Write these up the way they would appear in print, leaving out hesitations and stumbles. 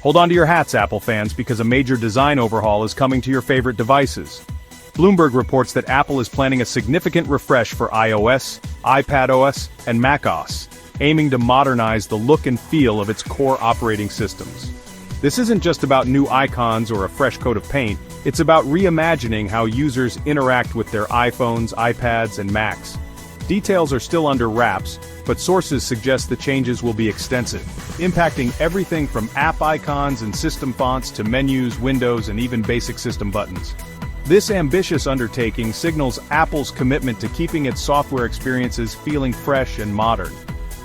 Hold on to your hats, Apple fans, because a major design overhaul is coming to your favorite devices. Bloomberg reports that Apple is planning a significant refresh for iOS, iPadOS, and macOS, aiming to modernize the look and feel of its core operating systems. This isn't just about new icons or a fresh coat of paint, it's about reimagining how users interact with their iPhones, iPads, and Macs. Details are still under wraps, but sources suggest the changes will be extensive, impacting everything from app icons and system fonts to menus, windows, and even basic system buttons. This ambitious undertaking signals Apple's commitment to keeping its software experiences feeling fresh and modern.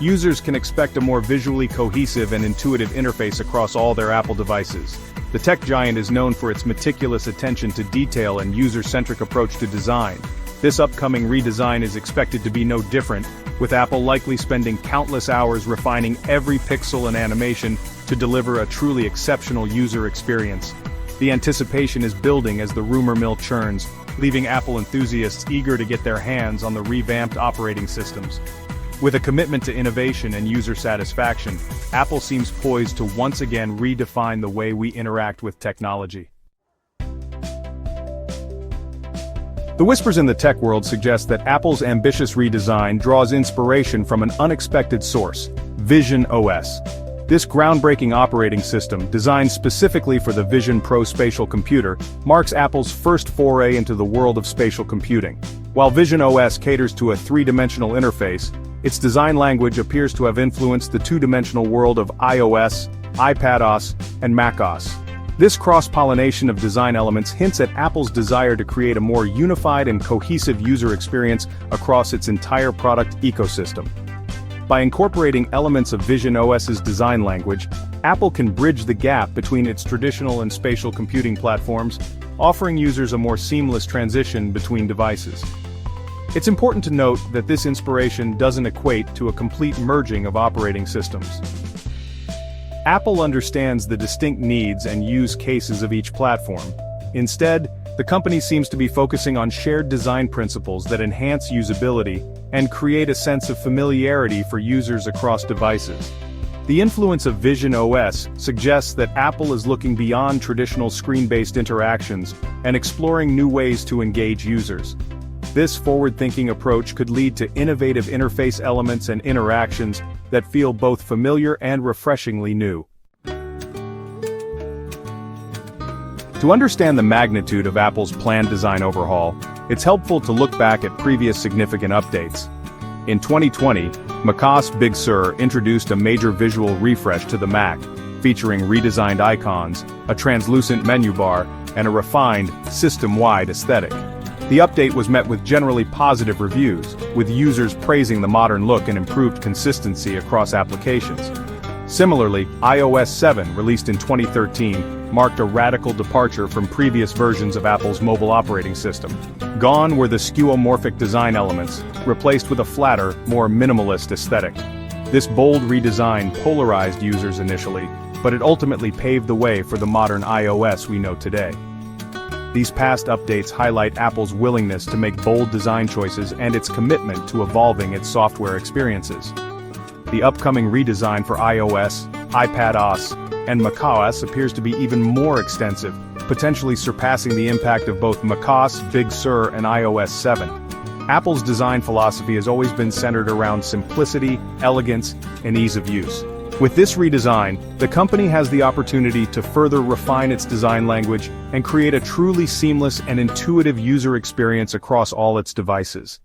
Users can expect a more visually cohesive and intuitive interface across all their Apple devices. The tech giant is known for its meticulous attention to detail and user-centric approach to design. This upcoming redesign is expected to be no different, with Apple likely spending countless hours refining every pixel and animation to deliver a truly exceptional user experience. The anticipation is building as the rumor mill churns, leaving Apple enthusiasts eager to get their hands on the revamped operating systems. With a commitment to innovation and user satisfaction, Apple seems poised to once again redefine the way we interact with technology. The whispers in the tech world suggest that Apple's ambitious redesign draws inspiration from an unexpected source, visionOS. This groundbreaking operating system, designed specifically for the Vision Pro spatial computer, marks Apple's first foray into the world of spatial computing. While visionOS caters to a three-dimensional interface, its design language appears to have influenced the two-dimensional world of iOS, iPadOS, and macOS. This cross-pollination of design elements hints at Apple's desire to create a more unified and cohesive user experience across its entire product ecosystem. By incorporating elements of visionOS's design language, Apple can bridge the gap between its traditional and spatial computing platforms, offering users a more seamless transition between devices. It's important to note that this inspiration doesn't equate to a complete merging of operating systems. Apple understands the distinct needs and use cases of each platform. Instead, the company seems to be focusing on shared design principles that enhance usability and create a sense of familiarity for users across devices. The influence of visionOS suggests that Apple is looking beyond traditional screen-based interactions and exploring new ways to engage users. This forward-thinking approach could lead to innovative interface elements and interactions that feel both familiar and refreshingly new. To understand the magnitude of Apple's planned design overhaul, it's helpful to look back at previous significant updates. In 2020, macOS Big Sur introduced a major visual refresh to the Mac, featuring redesigned icons, a translucent menu bar, and a refined, system-wide aesthetic. The update was met with generally positive reviews, with users praising the modern look and improved consistency across applications. Similarly, iOS 7, released in 2013, marked a radical departure from previous versions of Apple's mobile operating system. Gone were the skeuomorphic design elements, replaced with a flatter, more minimalist aesthetic. This bold redesign polarized users initially, but it ultimately paved the way for the modern iOS we know today. These past updates highlight Apple's willingness to make bold design choices and its commitment to evolving its software experiences. The upcoming redesign for iOS, iPadOS, and macOS appears to be even more extensive, potentially surpassing the impact of both macOS, Big Sur, and iOS 7. Apple's design philosophy has always been centered around simplicity, elegance, and ease of use. With this redesign, the company has the opportunity to further refine its design language and create a truly seamless and intuitive user experience across all its devices.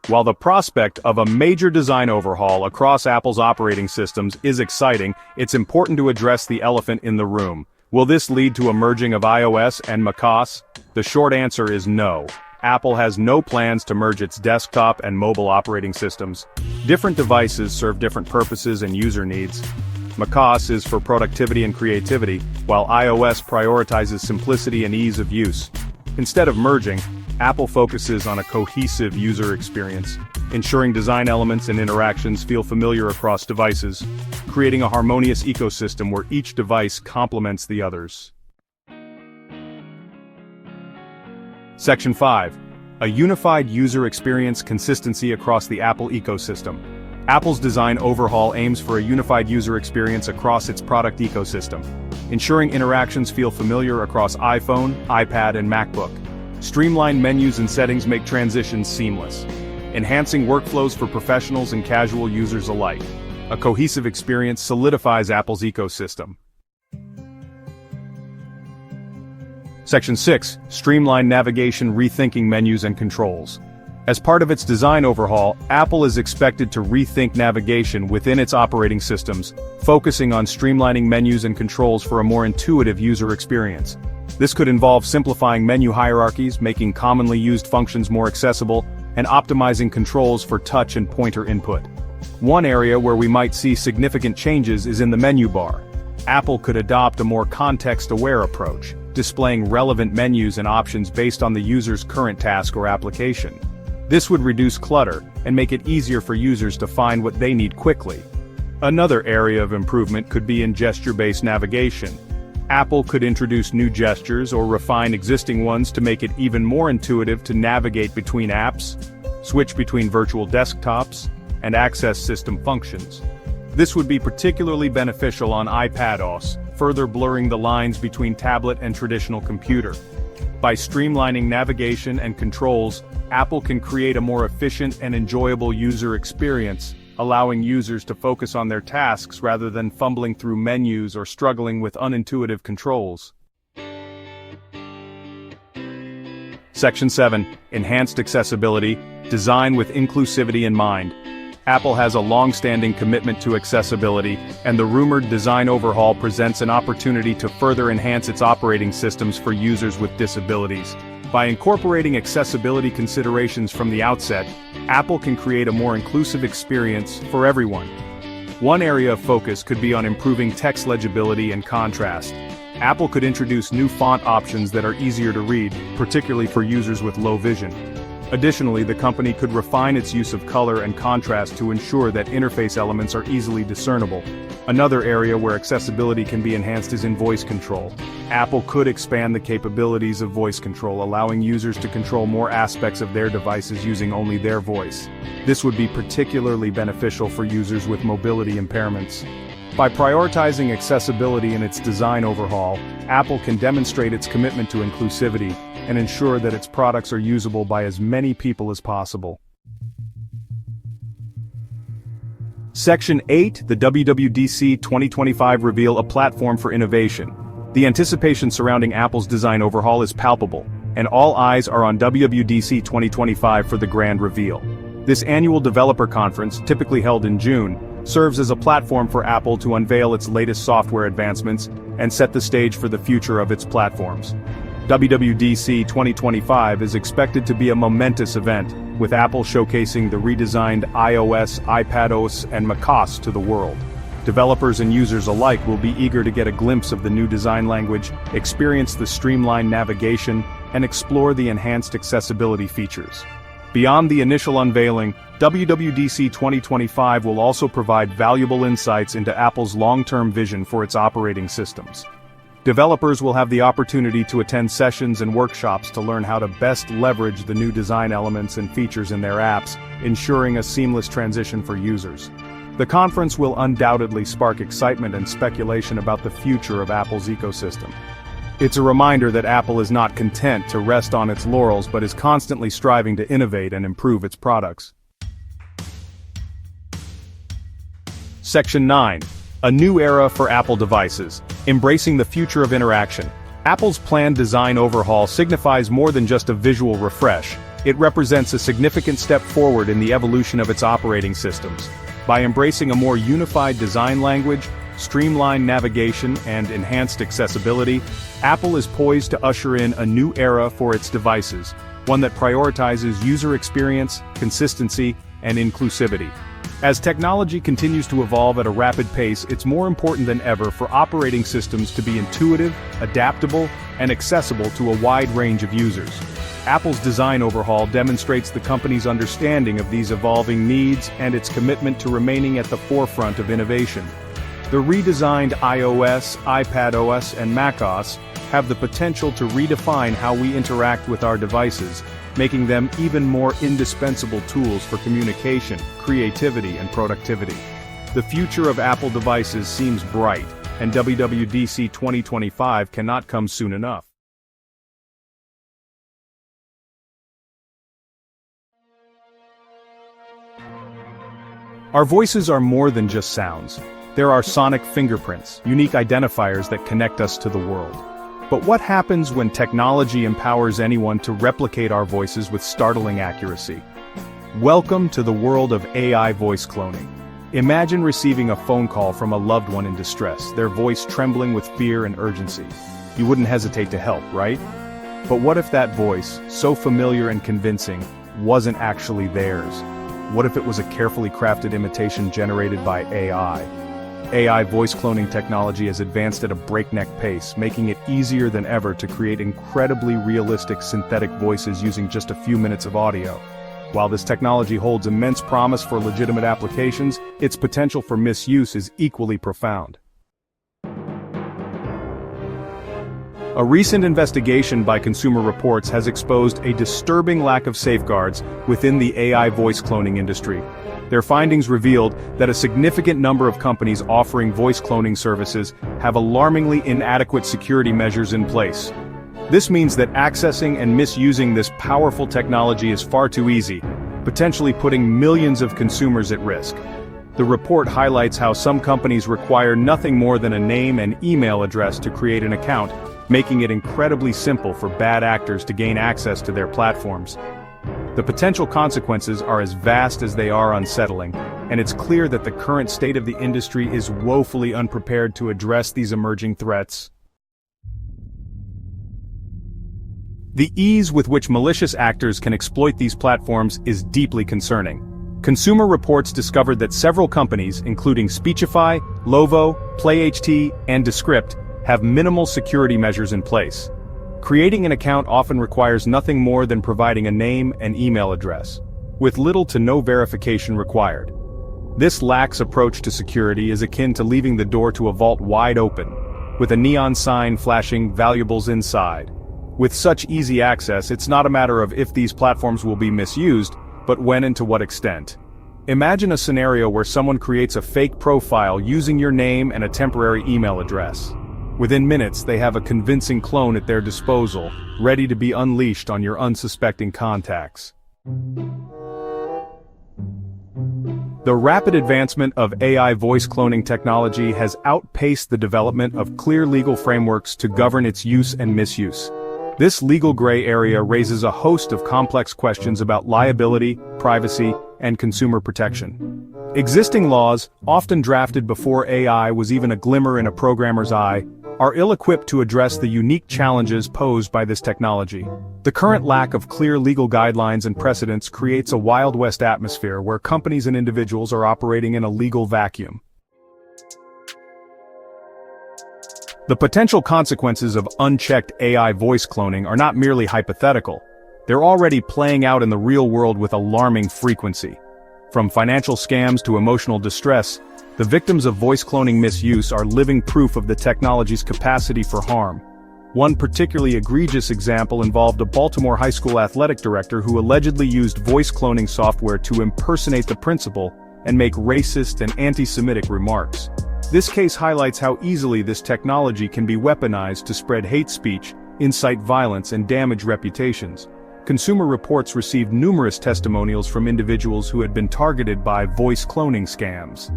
While the prospect of a major design overhaul across Apple's operating systems is exciting, it's important to address the elephant in the room. Will this lead to a merging of iOS and macOS? The short answer is no. Apple has no plans to merge its desktop and mobile operating systems. Different devices serve different purposes and user needs. macOS is for productivity and creativity, while iOS prioritizes simplicity and ease of use. Instead of merging, Apple focuses on a cohesive user experience, ensuring design elements and interactions feel familiar across devices, creating a harmonious ecosystem where each device complements the others. Section 5. A unified user experience consistency across the Apple ecosystem. Apple's design overhaul aims for a unified user experience across its product ecosystem, ensuring interactions feel familiar across iPhone, iPad, and MacBook. Streamlined menus and settings make transitions seamless, enhancing workflows for professionals and casual users alike. A cohesive experience solidifies Apple's ecosystem. Section 6. Streamlined navigation, rethinking menus and controls. As part of its design overhaul, Apple is expected to rethink navigation within its operating systems, focusing on streamlining menus and controls for a more intuitive user experience. This could involve simplifying menu hierarchies, making commonly used functions more accessible, and optimizing controls for touch and pointer input. One area where we might see significant changes is in the menu bar. Apple could adopt a more context-aware approach, displaying relevant menus and options based on the user's current task or application. This would reduce clutter and make it easier for users to find what they need quickly. Another area of improvement could be in gesture-based navigation. Apple could introduce new gestures or refine existing ones to make it even more intuitive to navigate between apps, switch between virtual desktops, and access system functions. This would be particularly beneficial on iPadOS, further blurring the lines between tablet and traditional computer. By streamlining navigation and controls, Apple can create a more efficient and enjoyable user experience, allowing users to focus on their tasks rather than fumbling through menus or struggling with unintuitive controls. Section 7. Enhanced accessibility, design with inclusivity in mind. Apple has a long-standing commitment to accessibility, and the rumored design overhaul presents an opportunity to further enhance its operating systems for users with disabilities. By incorporating accessibility considerations from the outset, Apple can create a more inclusive experience for everyone. One area of focus could be on improving text legibility and contrast. Apple could introduce new font options that are easier to read, particularly for users with low vision. Additionally, the company could refine its use of color and contrast to ensure that interface elements are easily discernible. Another area where accessibility can be enhanced is in voice control. Apple could expand the capabilities of voice control, allowing users to control more aspects of their devices using only their voice. This would be particularly beneficial for users with mobility impairments. By prioritizing accessibility in its design overhaul, Apple can demonstrate its commitment to inclusivity and ensure that its products are usable by as many people as possible. Section 8. The WWDC 2025 reveal, a platform for innovation. The anticipation surrounding Apple's design overhaul is palpable, and all eyes are on WWDC 2025 for the grand reveal. This annual developer conference, typically held in June, serves as a platform for Apple to unveil its latest software advancements and set the stage for the future of its platforms. WWDC 2025 is expected to be a momentous event, with Apple showcasing the redesigned iOS, iPadOS, and macOS to the world. Developers and users alike will be eager to get a glimpse of the new design language, experience the streamlined navigation, and explore the enhanced accessibility features. Beyond the initial unveiling, WWDC 2025 will also provide valuable insights into Apple's long-term vision for its operating systems. Developers will have the opportunity to attend sessions and workshops to learn how to best leverage the new design elements and features in their apps, ensuring a seamless transition for users. The conference will undoubtedly spark excitement and speculation about the future of Apple's ecosystem. It's a reminder that Apple is not content to rest on its laurels but is constantly striving to innovate and improve its products. Section 9. A new era for Apple devices, embracing the future of interaction. Apple's planned design overhaul signifies more than just a visual refresh. It represents a significant step forward in the evolution of its operating systems. By embracing a more unified design language, streamlined navigation, and enhanced accessibility, Apple is poised to usher in a new era for its devices, one that prioritizes user experience, consistency, and inclusivity. As technology continues to evolve at a rapid pace, it's more important than ever for operating systems to be intuitive, adaptable, and accessible to a wide range of users. Apple's design overhaul demonstrates the company's understanding of these evolving needs and its commitment to remaining at the forefront of innovation. The redesigned iOS, iPadOS, and macOS have the potential to redefine how we interact with our devices, making them even more indispensable tools for communication, creativity, and productivity. The future of Apple devices seems bright, and WWDC 2025 cannot come soon enough. Our voices are more than just sounds. There are sonic fingerprints, unique identifiers that connect us to the world. But what happens when technology empowers anyone to replicate our voices with startling accuracy? Welcome to the world of AI voice cloning. Imagine receiving a phone call from a loved one in distress, their voice trembling with fear and urgency. You wouldn't hesitate to help, right? But what if that voice, so familiar and convincing, wasn't actually theirs? What if it was a carefully crafted imitation generated by AI? AI voice cloning technology has advanced at a breakneck pace, making it easier than ever to create incredibly realistic synthetic voices using just a few minutes of audio. While this technology holds immense promise for legitimate applications, its potential for misuse is equally profound. A recent investigation by Consumer Reports has exposed a disturbing lack of safeguards within the AI voice cloning industry. Their findings revealed that a significant number of companies offering voice cloning services have alarmingly inadequate security measures in place. This means that accessing and misusing this powerful technology is far too easy, potentially putting millions of consumers at risk. The report highlights how some companies require nothing more than a name and email address to create an account, making it incredibly simple for bad actors to gain access to their platforms. The potential consequences are as vast as they are unsettling, and it's clear that the current state of the industry is woefully unprepared to address these emerging threats. The ease with which malicious actors can exploit these platforms is deeply concerning. Consumer Reports discovered that several companies, including Speechify, Lovo, PlayHT, and Descript, have minimal security measures in place. Creating an account often requires nothing more than providing a name and email address, with little to no verification required. This lax approach to security is akin to leaving the door to a vault wide open, with a neon sign flashing "Valuables inside." With such easy access, it's not a matter of if these platforms will be misused, but when and to what extent. Imagine a scenario where someone creates a fake profile using your name and a temporary email address. Within minutes, they have a convincing clone at their disposal, ready to be unleashed on your unsuspecting contacts. The rapid advancement of AI voice cloning technology has outpaced the development of clear legal frameworks to govern its use and misuse. This legal gray area raises a host of complex questions about liability, privacy, and consumer protection. Existing laws, often drafted before AI was even a glimmer in a programmer's eye, are ill-equipped to address the unique challenges posed by this technology. The current lack of clear legal guidelines and precedents creates a Wild West atmosphere where companies and individuals are operating in a legal vacuum. The potential consequences of unchecked AI voice cloning are not merely hypothetical. They're already playing out in the real world with alarming frequency. From financial scams to emotional distress, the victims of voice cloning misuse are living proof of the technology's capacity for harm. One particularly egregious example involved a Baltimore high school athletic director who allegedly used voice cloning software to impersonate the principal and make racist and anti-Semitic remarks. This case highlights how easily this technology can be weaponized to spread hate speech, incite violence, and damage reputations. Consumer Reports received numerous testimonials from individuals who had been targeted by voice cloning scams.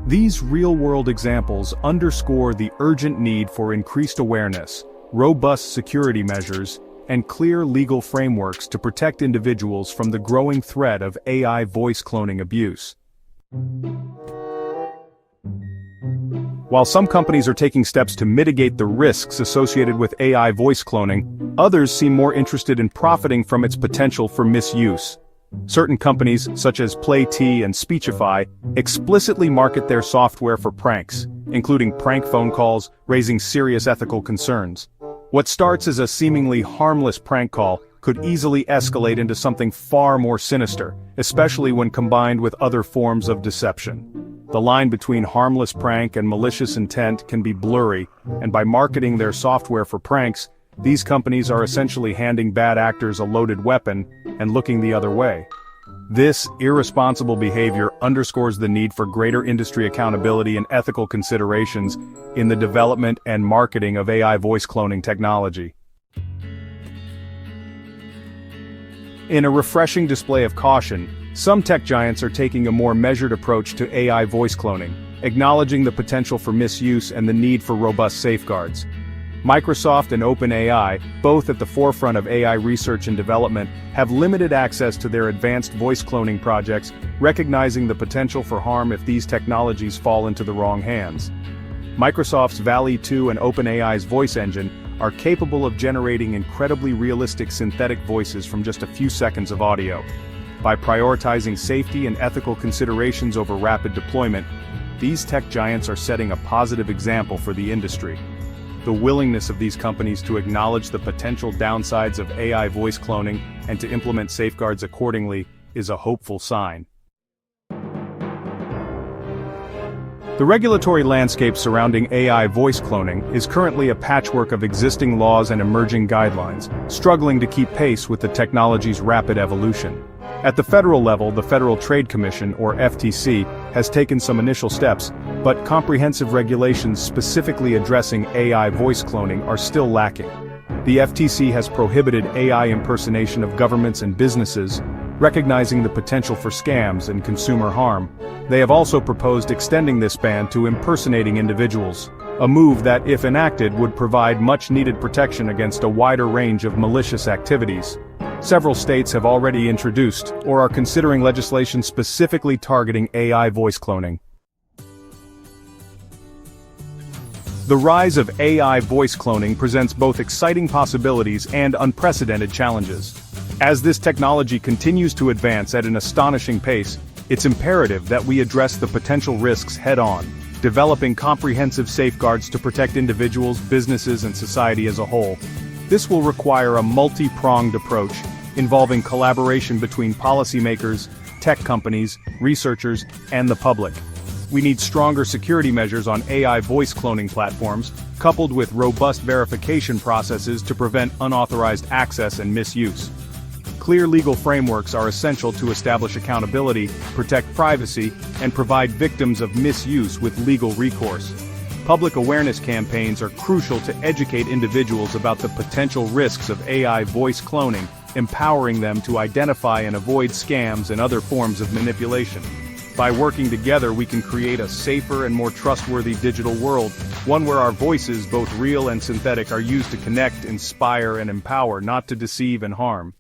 These real-world examples underscore the urgent need for increased awareness, robust security measures, and clear legal frameworks to protect individuals from the growing threat of AI voice cloning abuse. While some companies are taking steps to mitigate the risks associated with AI voice cloning, others seem more interested in profiting from its potential for misuse. Certain companies, such as PlayT and Speechify, explicitly market their software for pranks, including prank phone calls, raising serious ethical concerns. What starts as a seemingly harmless prank call could easily escalate into something far more sinister, especially when combined with other forms of deception. The line between harmless prank and malicious intent can be blurry, and by marketing their software for pranks, these companies are essentially handing bad actors a loaded weapon and looking the other way. This irresponsible behavior underscores the need for greater industry accountability and ethical considerations in the development and marketing of AI voice cloning technology. In a refreshing display of caution, some tech giants are taking a more measured approach to AI voice cloning, acknowledging the potential for misuse and the need for robust safeguards. Microsoft and OpenAI, both at the forefront of AI research and development, have limited access to their advanced voice cloning projects, recognizing the potential for harm if these technologies fall into the wrong hands. Microsoft's Valley 2 and OpenAI's voice engine are capable of generating incredibly realistic synthetic voices from just a few seconds of audio. By prioritizing safety and ethical considerations over rapid deployment, these tech giants are setting a positive example for the industry. The willingness of these companies to acknowledge the potential downsides of AI voice cloning and to implement safeguards accordingly is a hopeful sign. The regulatory landscape surrounding AI voice cloning is currently a patchwork of existing laws and emerging guidelines, struggling to keep pace with the technology's rapid evolution. At the federal level, the Federal Trade Commission, or FTC, has taken some initial steps, but comprehensive regulations specifically addressing AI voice cloning are still lacking. The FTC has prohibited AI impersonation of governments and businesses, recognizing the potential for scams and consumer harm. They have also proposed extending this ban to impersonating individuals, a move that, if enacted, would provide much-needed protection against a wider range of malicious activities. Several states have already introduced or are considering legislation specifically targeting AI voice cloning. The rise of AI voice cloning presents both exciting possibilities and unprecedented challenges. As this technology continues to advance at an astonishing pace, it's imperative that we address the potential risks head-on, developing comprehensive safeguards to protect individuals, businesses, and society as a whole. This will require a multi-pronged approach, involving collaboration between policymakers, tech companies, researchers, and the public. We need stronger security measures on AI voice cloning platforms, coupled with robust verification processes to prevent unauthorized access and misuse. Clear legal frameworks are essential to establish accountability, protect privacy, and provide victims of misuse with legal recourse. Public awareness campaigns are crucial to educate individuals about the potential risks of AI voice cloning, empowering them to identify and avoid scams and other forms of manipulation. By working together, we can create a safer and more trustworthy digital world, one where our voices, both real and synthetic, are used to connect, inspire, and empower, not to deceive and harm.